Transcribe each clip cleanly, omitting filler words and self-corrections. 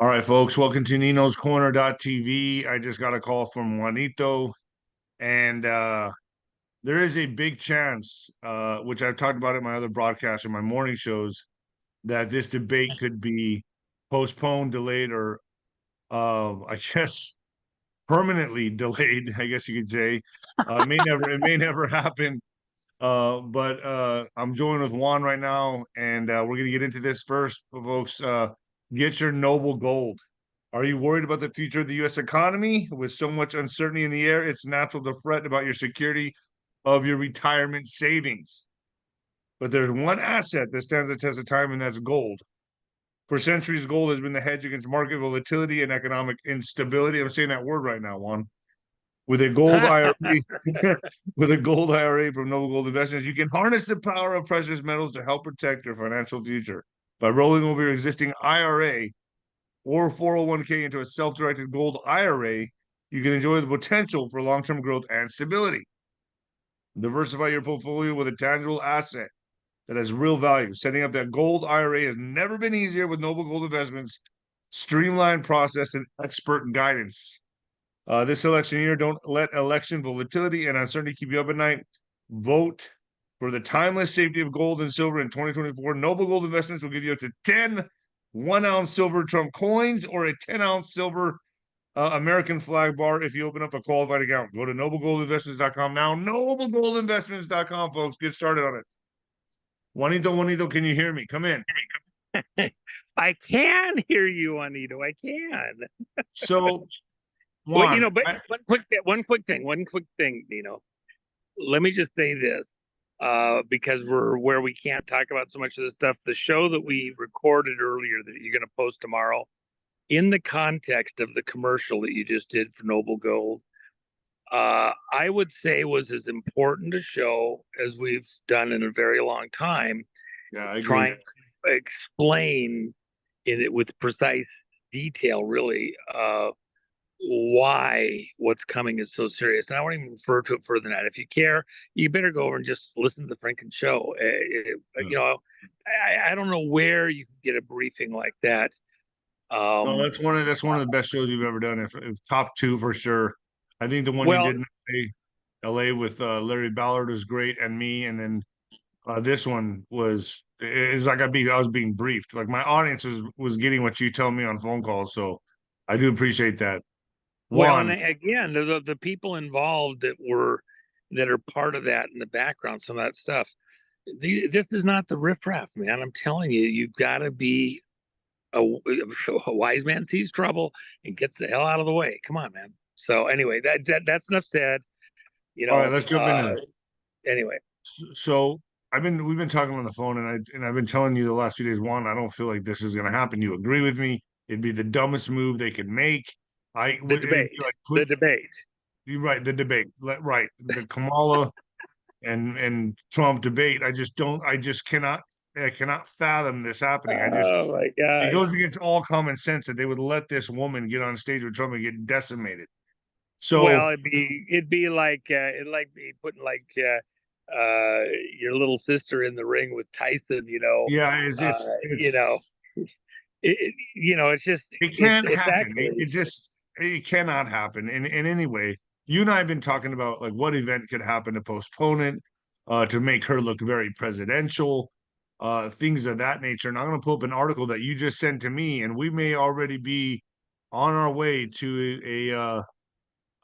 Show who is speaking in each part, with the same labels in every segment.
Speaker 1: All right, folks, welcome to Nino's Corner.tv. I just got a call from Juanito, and there is a big chance, which I've talked about in my other broadcasts and my morning shows, that this debate could be postponed, delayed, or I guess permanently delayed, I guess you could say. It may never happen. But I'm joined with Juan right now, and we're gonna get into this first, folks. Get your noble gold. Are you worried about the future of the U.S. economy? With so much uncertainty in the air, it's natural to fret about your security of your retirement savings. But there's one asset that stands the test of time, and that's gold. For centuries, gold has been the hedge against market volatility and economic instability. I'm saying that word right now, Juan. With a gold IRA, with a gold IRA from Noble Gold Investments, you can harness the power of precious metals to help protect your financial future. By rolling over your existing IRA or 401k into a self-directed gold IRA, you can enjoy the potential for long-term growth and stability. Diversify your portfolio with a tangible asset that has real value. Setting up that gold IRA has never been easier with Noble Gold Investments' streamlined process and expert guidance. This election year, don't let election volatility and uncertainty keep you up at night. Vote for the timeless safety of gold and silver in 2024. Noble Gold Investments will give you up to 10 1-ounce silver Trump coins or a 10-ounce silver American flag bar if you open up a qualified account. Go to noblegoldinvestments.com now. Noblegoldinvestments.com, folks. Get started on it. Juanito, can you hear me? Come in.
Speaker 2: I can hear you, Juanito. I can.
Speaker 1: So,
Speaker 2: Juan,
Speaker 1: well,
Speaker 2: but one quick thing, Nino. Let me just say this, because we're where we can't talk about so much of this stuff. The show that we recorded earlier that you're going to post tomorrow, in the context of the commercial that you just did for Noble Gold, I would say was as important a show as we've done in a very long time.
Speaker 1: Yeah, I agree.
Speaker 2: Trying to explain in it with precise detail, really, why what's coming is so serious. And I won't even refer to it further than that. If you care, you better go over and just listen to the Franken show. You know, I don't know where you can get a briefing like that.
Speaker 1: No, that's one of the best shows you've ever done. If top two for sure. I think the one you did in LA with Larry Ballard was great, and me, and then this one was it's like I was being briefed. Like my audience was getting what you tell me on phone calls, so I do appreciate that.
Speaker 2: Well, and again, the people involved that are part of that in the background, some of that stuff. This is not the riffraff, man. I'm telling you, you've got to be a wise man sees trouble and gets the hell out of the way. Come on, man. So anyway, that's enough said. You know.
Speaker 1: All right, let's jump into it.
Speaker 2: Anyway,
Speaker 1: so we've been talking on the phone, and I've been telling you the last few days, Juan, I don't feel like this is going to happen. You agree with me? It'd be the dumbest move they could make.
Speaker 2: The debate.
Speaker 1: You're right. The debate. Right. The Kamala and Trump debate. I cannot fathom this happening.
Speaker 2: Oh my God.
Speaker 1: It goes against all common sense that they would let this woman get on stage with Trump and get decimated. So,
Speaker 2: well, it'd be like be putting like your little sister in the ring with Tyson, you know.
Speaker 1: Yeah,
Speaker 2: it's you know, it's just
Speaker 1: it can't happen. It cannot happen in any way. You and I have been talking about like what event could happen to postpone it, to make her look very presidential, things of that nature. And I'm going to pull up an article that you just sent to me, and we may already be on our way to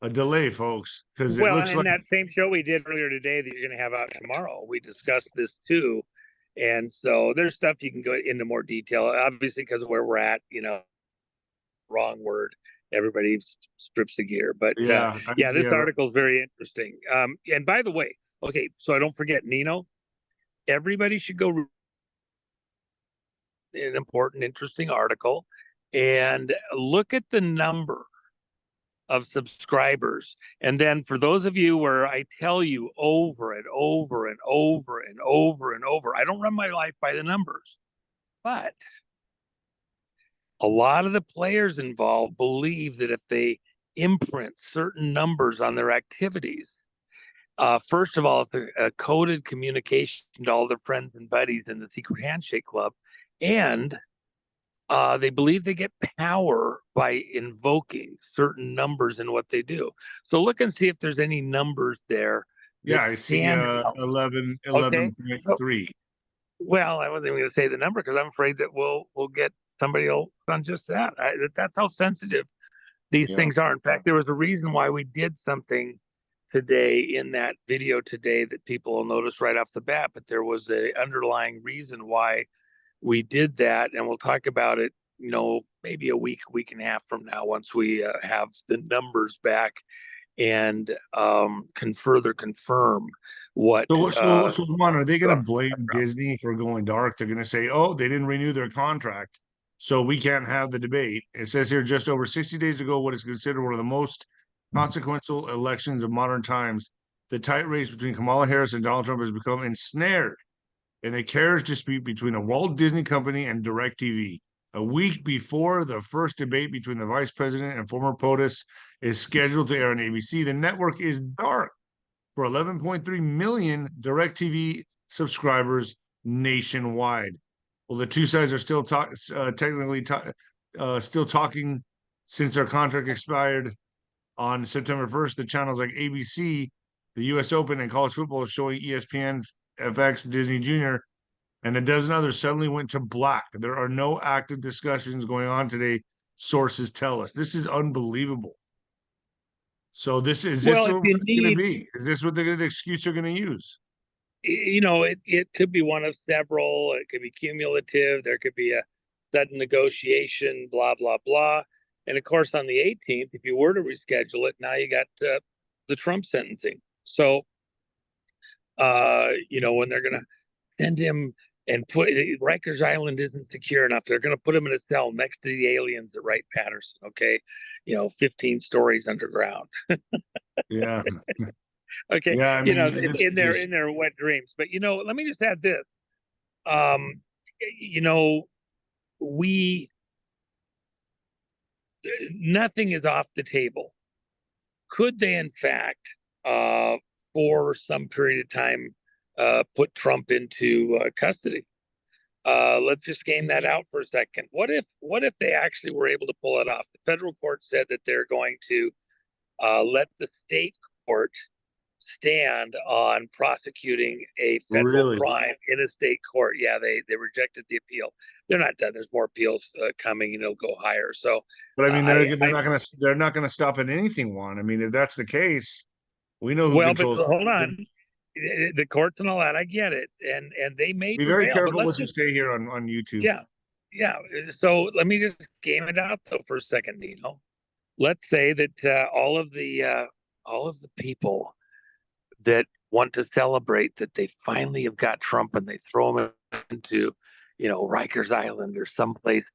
Speaker 1: a delay, folks, because it looks like
Speaker 2: that same show we did earlier today that you're going to have out tomorrow, we discussed this too. And so there's stuff you can go into more detail, obviously, because of where we're at, you know, wrong word. Everybody strips the gear. But this article is very interesting. And by the way, okay, so I don't forget, Nino, everybody should go read an important, interesting article and look at the number of subscribers. And then for those of you where I tell you over and over and over and over and over, I don't run my life by the numbers, but a lot of the players involved believe that if they imprint certain numbers on their activities, first of all, it's a coded communication to all their friends and buddies in the secret handshake club, and They believe they get power by invoking certain numbers in what they do. So look and see if there's any numbers there that
Speaker 1: Yeah, I see
Speaker 2: stand out.
Speaker 1: 11,
Speaker 2: Okay, so
Speaker 1: 11.3.
Speaker 2: well, I wasn't even going to say the number because I'm afraid that we'll get somebody else on just that. That's how sensitive these
Speaker 1: Yeah.
Speaker 2: things are. In fact, there was a reason why we did something today in that video today that people will notice right off the bat, but there was a underlying reason why we did that, and we'll talk about it, maybe a week and a half from now once we have the numbers back and can further confirm what
Speaker 1: So Juan, are they going to blame Disney for going dark? They're going to say, oh, they didn't renew their contract, so we can't have the debate. It says here, just over 60 days ago, what is considered one of the most consequential elections of modern times, the tight race between Kamala Harris and Donald Trump has become ensnared in a carriage dispute between the Walt Disney Company and DirecTV. A week before the first debate between the vice president and former POTUS is scheduled to air on ABC, the network is dark for 11.3 million DirecTV subscribers nationwide. Well, the two sides are still technically still talking since their contract expired on September 1st. The channels like ABC, the U.S. Open, and college football is showing ESPN, FX, Disney Junior, and a dozen others suddenly went to black. There are no active discussions going on today, sources tell us. This is unbelievable. So this
Speaker 2: well, if
Speaker 1: what
Speaker 2: you
Speaker 1: it's going to
Speaker 2: need,
Speaker 1: be? Is this what the excuse they're going to use?
Speaker 2: it could be one of several. It could be cumulative. There could be a sudden negotiation, blah blah blah. And of course, on the 18th, if you were to reschedule it, now you got the Trump sentencing. So, when they're going to send him and put Rikers Island isn't secure enough, they're going to put him in a cell next to the aliens that Wright Patterson. Okay, 15 stories underground.
Speaker 1: Yeah.
Speaker 2: Okay,
Speaker 1: Yeah, I mean,
Speaker 2: in their wet dreams. But let me just add this. Um, you know, we nothing is off the table. Could they, in fact, for some period of time, put Trump into custody? Let's just game that out for a second. What if they actually were able to pull it off? The federal court said that they're going to let the state court stand on prosecuting a federal crime in a state court. Yeah, they rejected the appeal. They're not done. There's more appeals coming, and it'll go higher. So,
Speaker 1: but I mean, they're not going to stop at anything, Juan. I mean, if that's the case, we know who controls.
Speaker 2: But hold on, the courts and all that. I get it, and they may
Speaker 1: be very careful what you say here on YouTube.
Speaker 2: Yeah. So let me just game it out though for a second, Nino. Let's say that all of the people that want to celebrate that they finally have got Trump and they throw him into, Rikers Island or someplace,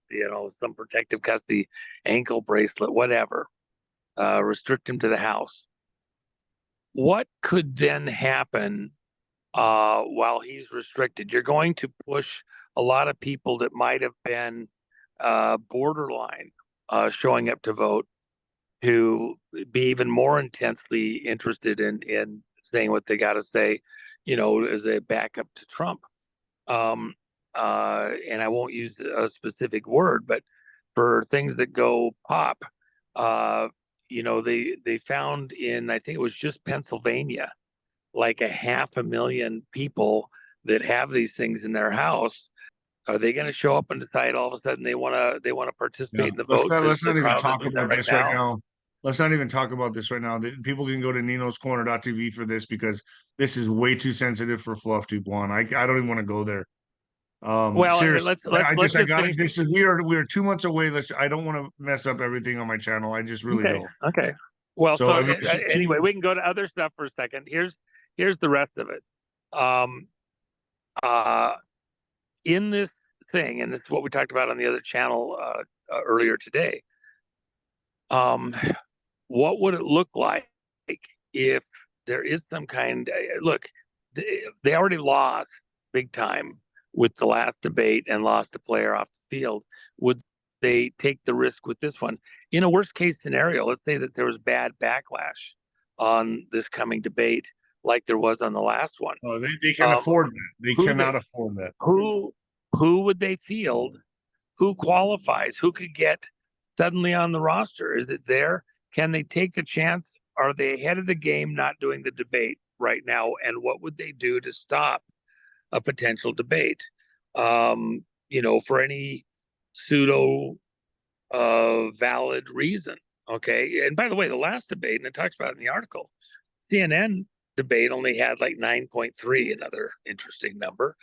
Speaker 2: some protective custody, ankle bracelet, whatever, restrict him to the house. What could then happen while he's restricted? You're going to push a lot of people that might have been borderline showing up to vote to be even more intensely interested in saying what they got to say, as a backup to Trump. And I won't use a specific word, but for things that go pop, they found in, I think it was just Pennsylvania, like 500,000 people that have these things in their house. Are they going to show up and decide all of a sudden they want to participate in the vote?
Speaker 1: Let's not even talk about this right now. Let's not even talk about this right now. People can go to ninoscorner.tv for this because this is way too sensitive for fluff tube one. I don't even want to go there.
Speaker 2: Well,
Speaker 1: seriously,
Speaker 2: let's
Speaker 1: got it. This is we are 2 months away. I don't want to mess up everything on my channel. I just really don't.
Speaker 2: Okay. Well, so anyway, we can go to other stuff for a second. Here's the rest of it. In this thing, and this is what we talked about on the other channel earlier today. What would it look like if there is some kind? Look, they already lost big time with the last debate and lost a player off the field. Would they take the risk with this one? In a worst case scenario, let's say that there was bad backlash on this coming debate, like there was on the last one.
Speaker 1: Oh, they can afford that. They cannot afford that.
Speaker 2: Who would they field? who qualifies, who could get suddenly on the roster. Is it there? Can they take the chance? Are they ahead of the game not doing the debate right now? And what would they do to stop a potential debate? For any pseudo valid reason. Okay. And by the way, the last debate, and it talks about it in the article, CNN debate only had like 9.3, another interesting number,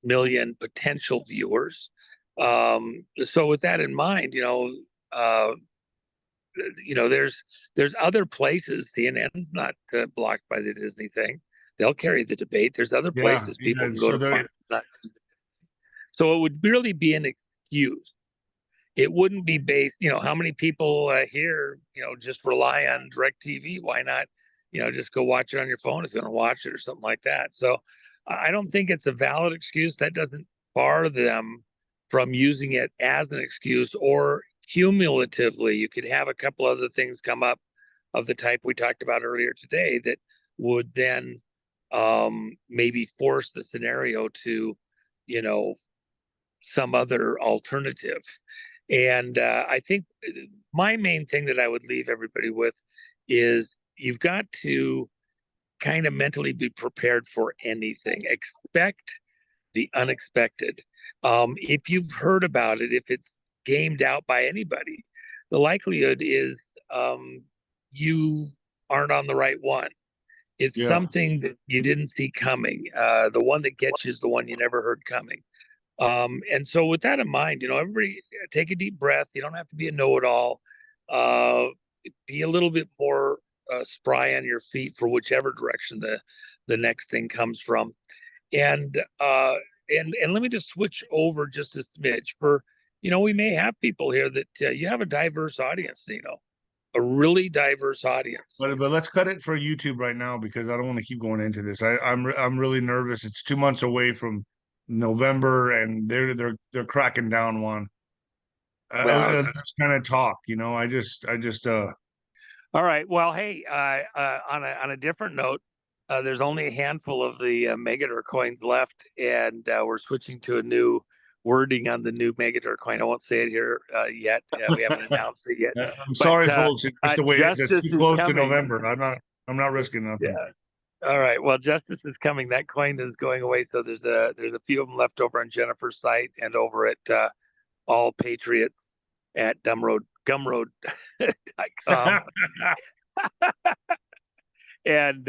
Speaker 2: million potential viewers. So with that in mind, there's other places. CNN's not blocked by the Disney thing. They'll carry the debate. There's other places people can go to find. So it would really be an excuse. It wouldn't be based, how many people here, just rely on DirecTV. Why not, just go watch it on your phone if you want to watch it or something like that. So I don't think it's a valid excuse. That doesn't bar them from using it as an excuse, or cumulatively, you could have a couple other things come up of the type we talked about earlier today that would then maybe force the scenario to, some other alternative. And I think my main thing that I would leave everybody with is you've got to kind of mentally be prepared for anything. Expect the unexpected. If you've heard about it, if it's gamed out by anybody, the likelihood is you aren't on the right one. It's something that you didn't see coming. The one that gets you is the one you never heard coming. And so with that in mind, everybody take a deep breath. You don't have to be a know-it-all. Be a little bit more spry on your feet for whichever direction the next thing comes from. And let me just switch over just a smidge for, we may have people here that you have a diverse audience, a really diverse audience.
Speaker 1: But let's cut it for YouTube right now, because I don't want to keep going into this. I'm really nervous. It's 2 months away from November, and they're cracking down one. Just kind of talk, I just
Speaker 2: all right. Well, hey, on a different note, there's only a handful of the 𝗏𝗏𝗃 coins left, and we're switching to a new wording on the new 𝗏𝗏𝗃 coin. I won't say it here yet. We haven't announced it yet.
Speaker 1: I'm sorry, folks. It's just the way it's too close to November. I'm not risking nothing.
Speaker 2: Yeah. All right. Well, justice is coming. That coin is going away. So there's a few of them left over on Jennifer's site and over at All Patriot at gumroad.com. And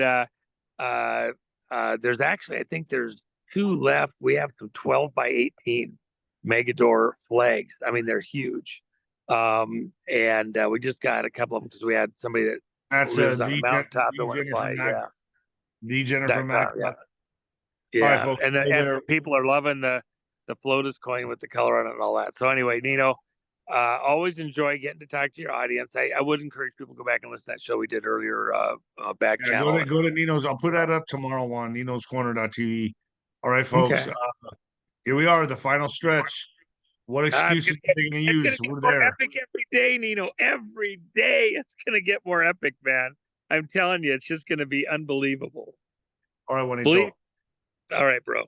Speaker 2: there's actually, I think there's 2 left. We have some 12x18 𝗏𝗏𝗃 flags. I mean, they're huge. And we just got a couple of them because we had somebody that lives on the mountaintop that want to fly. Yeah.
Speaker 1: 𝗓𝗏𝗃.
Speaker 2: Yeah.
Speaker 1: Right, folks.
Speaker 2: And people are loving the FLOTUS coin with the color on it and all that. So anyway, Nino, always enjoy getting to talk to your audience. I would encourage people to go back and listen to that show we did earlier, back channel.
Speaker 1: Go to Nino's. I'll put that up tomorrow on @𝗏𝗏𝗃𝗏TV. All right, folks.
Speaker 2: Okay.
Speaker 1: Here we are, the final stretch. What excuses are they going to use? We're there.
Speaker 2: Epic every day, Nino. Every day it's going to get more epic, man. I'm telling you, it's just going to be unbelievable.
Speaker 1: All right, Juanito.
Speaker 2: All right, bro.